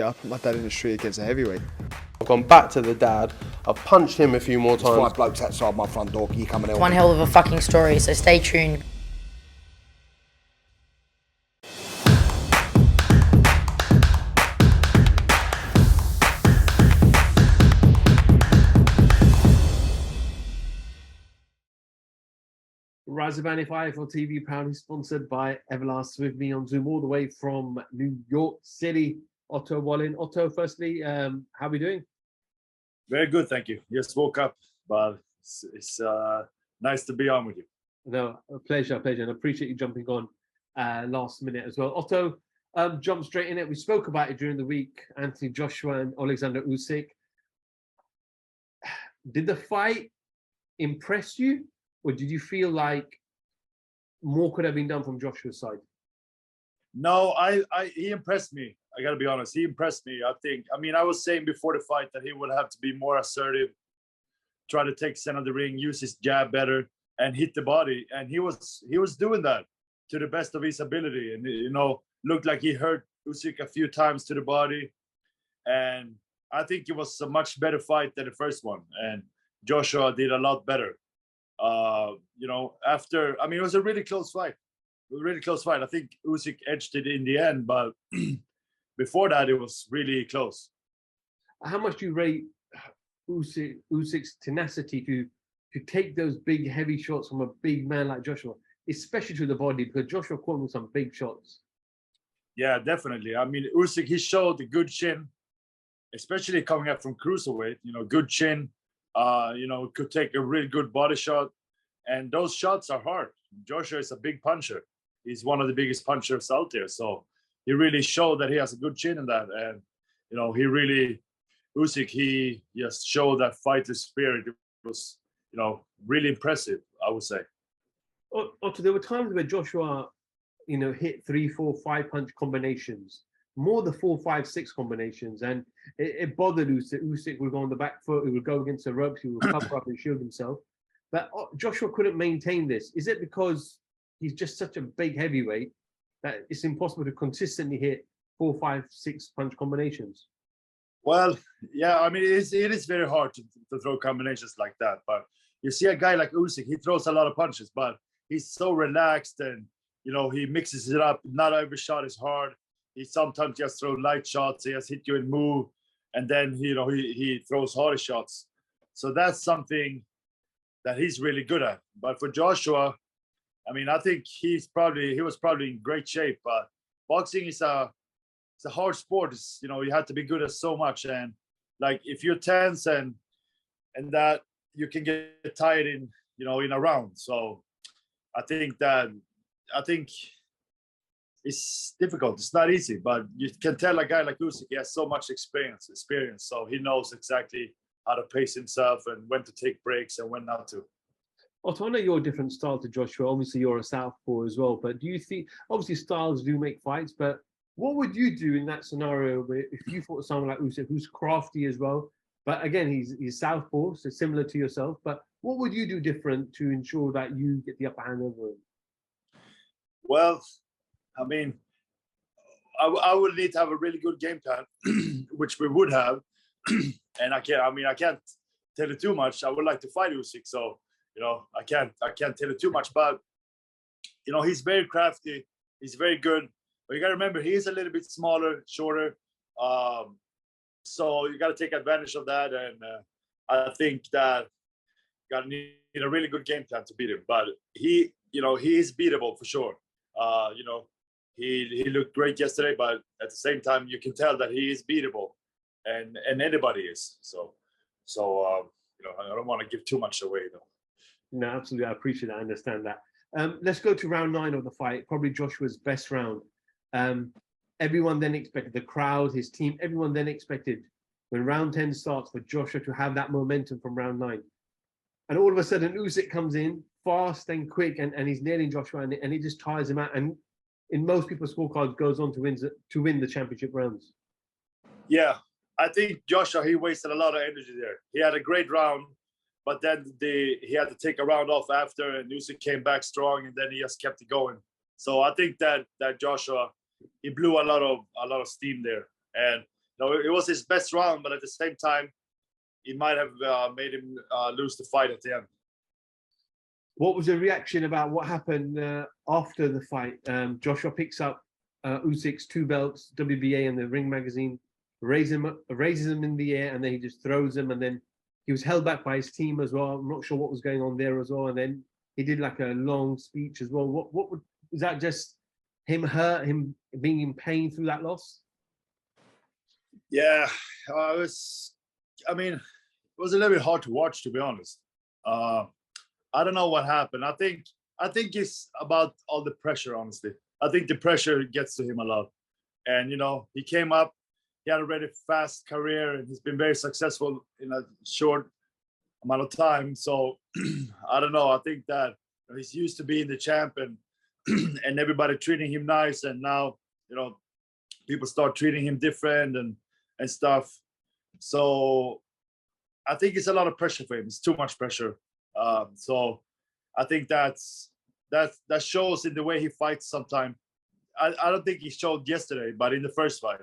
Yeah, I put my dad in the street against a heavyweight. I've gone back to the dad. I've punched him a few more There's times. 5 blokes outside my front door. Can you come and help One me? hell of a fucking story, so stay tuned. Razabani IFL TV proudly sponsored by Everlast, with me on Zoom all the way from New York City, Otto Wallin. Otto, firstly, how are we doing? Very good, thank you. Just woke up, but it's nice to be on with you. No, a pleasure, and I appreciate you jumping on last minute as well. Otto, jump straight in it. We spoke about it during the week, Anthony Joshua and Alexander Usyk. Did the fight impress you? Or did you feel like more could have been done from Joshua's side? No, he impressed me. I got to be honest. He impressed me. I was saying before the fight that he would have to be more assertive, try to take center of the ring, use his jab better, and hit the body. And he was doing that to the best of his ability. And, looked like he hurt Usyk a few times to the body. And I think it was a much better fight than the first one. And Joshua did a lot better. It was a really close fight. I think Usyk edged it in the end, but before that, it was really close. How much do you rate Usyk's tenacity to take those big, heavy shots from a big man like Joshua, especially to the body, because Joshua caught him with some big shots? Yeah, definitely. I mean, Usyk, he showed a good chin, especially coming up from cruiserweight. Good chin. Could take a really good body shot, and those shots are hard. Joshua is a big puncher. He's one of the biggest punchers out there. So he really showed that he has a good chin in that. And, Usyk, he just showed that fighter spirit. It was, really impressive, I would say. Otto, there were times where Joshua, hit 3, 4, 5 punch combinations, more the 4, 5, 6 combinations, and it bothered Usyk. Usyk would go on the back foot, he would go against the ropes, he would cover up and shield himself. But Joshua couldn't maintain this. Is it because he's just such a big heavyweight that it's impossible to consistently hit 4, 5, 6 punch combinations? Well, yeah, it is very hard to throw combinations like that. But you see a guy like Usyk, he throws a lot of punches, but he's so relaxed and, he mixes it up. Not every shot is hard. He sometimes just throws light shots. He just hit you and move. And then, he throws harder shots. So that's something that he's really good at. But for Joshua, I think he was probably in great shape. But boxing is a hard sport. You have to be good at so much. And like if you're tense and that you can get tired in a round. So I think it's difficult. It's not easy, but you can tell a guy like Usyk, he has so much experience. So he knows exactly how to pace himself and when to take breaks and when not to. Otto, I know you're a different style to Joshua. Obviously, you're a southpaw as well. But do you think, obviously, styles do make fights, but what would you do in that scenario where if you fought someone like Usyk, who's crafty as well, but again, he's southpaw, so similar to yourself, but what would you do different to ensure that you get the upper hand over him? Well, I would need to have a really good game plan, which we would have. And I can't tell you too much. I would like to fight Usyk, so I can't tell you too much. But he's very crafty. He's very good. But you got to remember, he is a little bit smaller, shorter. So you got to take advantage of that. And I think that you got to need a really good game plan to beat him. But he is beatable for sure. He looked great yesterday, but at the same time, you can tell that he is beatable, and anybody is. So I don't want to give too much away though. No, absolutely. I appreciate that. I understand that. Let's go to round 9 of the fight, probably Joshua's best round. Everyone then expected, the crowd, his team, everyone then expected when round 10 starts for Joshua to have that momentum from round 9. And all of a sudden, Usyk comes in fast and quick, and he's nailing Joshua, and he just tires him out. And in most people's scorecards, goes on to win the championship rounds. Yeah, I think Joshua, he wasted a lot of energy there. He had a great round, but then he had to take a round off after, and Usyk came back strong, and then he just kept it going. So I think that Joshua, he blew a lot of steam there. And it was his best round, but at the same time, it might have made him lose the fight at the end. What was the reaction about what happened after the fight? Joshua picks up Usyk's 2 belts, WBA and the Ring magazine, raises him in the air, and then he just throws them. And then he was held back by his team as well. I'm not sure what was going on there as well. And then he did like a long speech as well. Was that just him being in pain through that loss? Yeah, it was a little bit hard to watch, to be honest. I don't know what happened. I think it's about all the pressure, honestly. I think the pressure gets to him a lot. And, he came up, he had a very fast career, and he's been very successful in a short amount of time. So I don't know. I think that he's used to being the champ and everybody treating him nice. And now, people start treating him different and stuff. So I think it's a lot of pressure for him. It's too much pressure. So I think that shows in the way he fights sometimes. I don't think he showed yesterday, but in the first fight,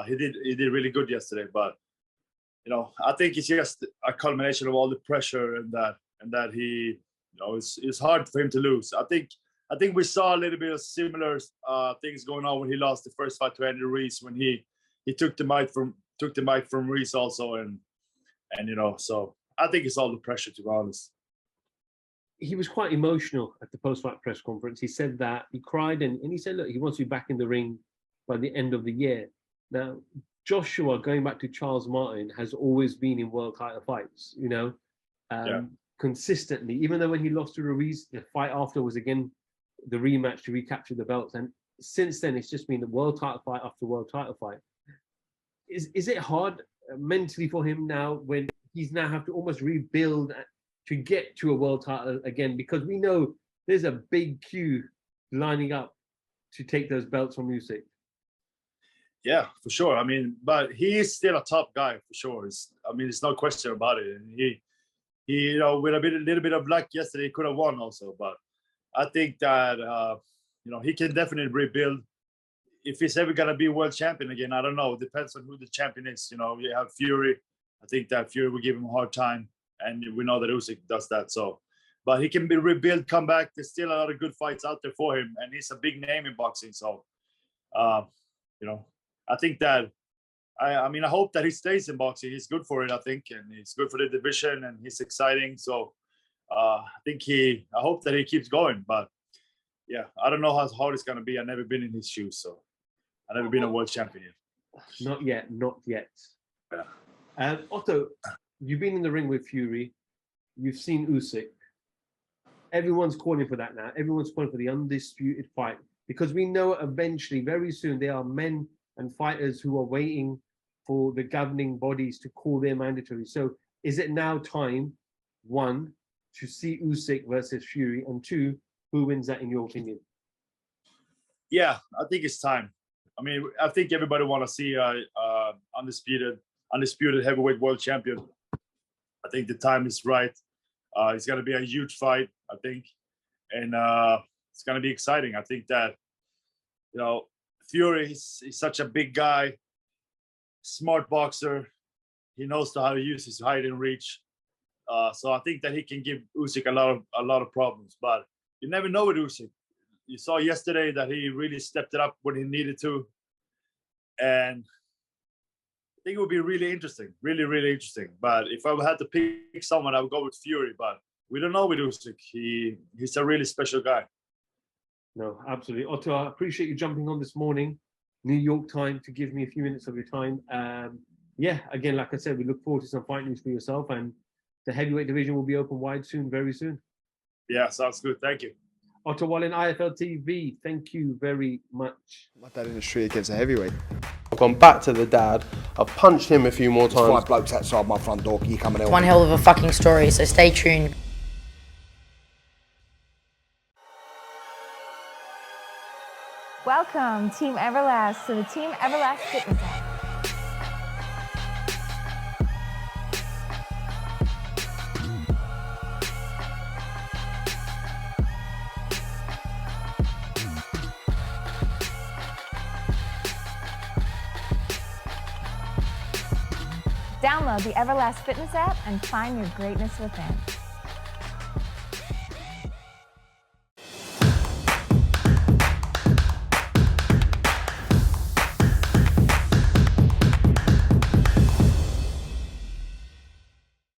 he did really good yesterday. But I think it's just a culmination of all the pressure and that he, it's hard for him to lose. I think we saw a little bit of similar things going on when he lost the first fight to Andy Ruiz, when he took the mic from Ruiz also, and so I think it's all the pressure, to be honest. He was quite emotional at the post-fight press conference. He said that he cried and he said, look, he wants to be back in the ring by the end of the year. Now, Joshua, going back to Charles Martin, has always been in world title fights, consistently. Even though when he lost to Ruiz, the fight after was again the rematch to recapture the belts. And since then, it's just been the world title fight after world title fight. Is it hard mentally for him now when he's now have to almost rebuild to get to a world title again? Because we know there's a big queue lining up to take those belts from Usyk. Yeah, for sure. But he is still a top guy for sure. It's no question about it. And he with a little bit of luck yesterday, he could have won also. But I think that he can definitely rebuild. If he's ever gonna be world champion again, I don't know. It depends on who the champion is. You have Fury. I think that Fury will give him a hard time, and we know that Usyk does that. So, but he can be rebuilt, come back. There's still a lot of good fights out there for him, and he's a big name in boxing. So, I think that I hope that he stays in boxing. He's good for it, I think, and he's good for the division, and he's exciting. So, I hope that he keeps going. But yeah, I don't know how hard it's gonna be. I've never been in his shoes, so I've never been a world champion yet. Not yet. Yeah. Otto, you've been in the ring with Fury. You've seen Usyk. Everyone's calling for that now. Everyone's calling for the undisputed fight, because we know eventually, very soon, there are men and fighters who are waiting for the governing bodies to call their mandatory. So is it now time, 1, to see Usyk versus Fury, and 2, who wins that in your opinion? Yeah, I think it's time. I think everybody want to see undisputed heavyweight world champion. I think the time is right. It's going to be a huge fight, I think, and it's going to be exciting. I think that Fury is such a big guy, smart boxer. He knows how to use his height and reach. So I think that he can give Usyk a lot of problems. But you never know with Usyk. You saw yesterday that he really stepped it up when he needed to, and I think it would be really interesting, really, really interesting. But if I had to pick someone, I would go with Fury. But we don't know with Usyk. He's a really special guy. No, absolutely. Otto, I appreciate you jumping on this morning, New York time, to give me a few minutes of your time. Again, like I said, we look forward to some fight news for yourself, and the heavyweight division will be open wide soon, very soon. Yeah, sounds good. Thank you. Otto Wallin, IFL TV, thank you very much. Let that in the street against a heavyweight. I've gone back to the dad. I've punched him a few more There's 5 times. blokes outside my front door. Can you come and help One me? hell of a fucking story, so stay tuned. Welcome, Team Everlast, to the Team Everlast Fitness app. Download the Everlast Fitness app and find your greatness within.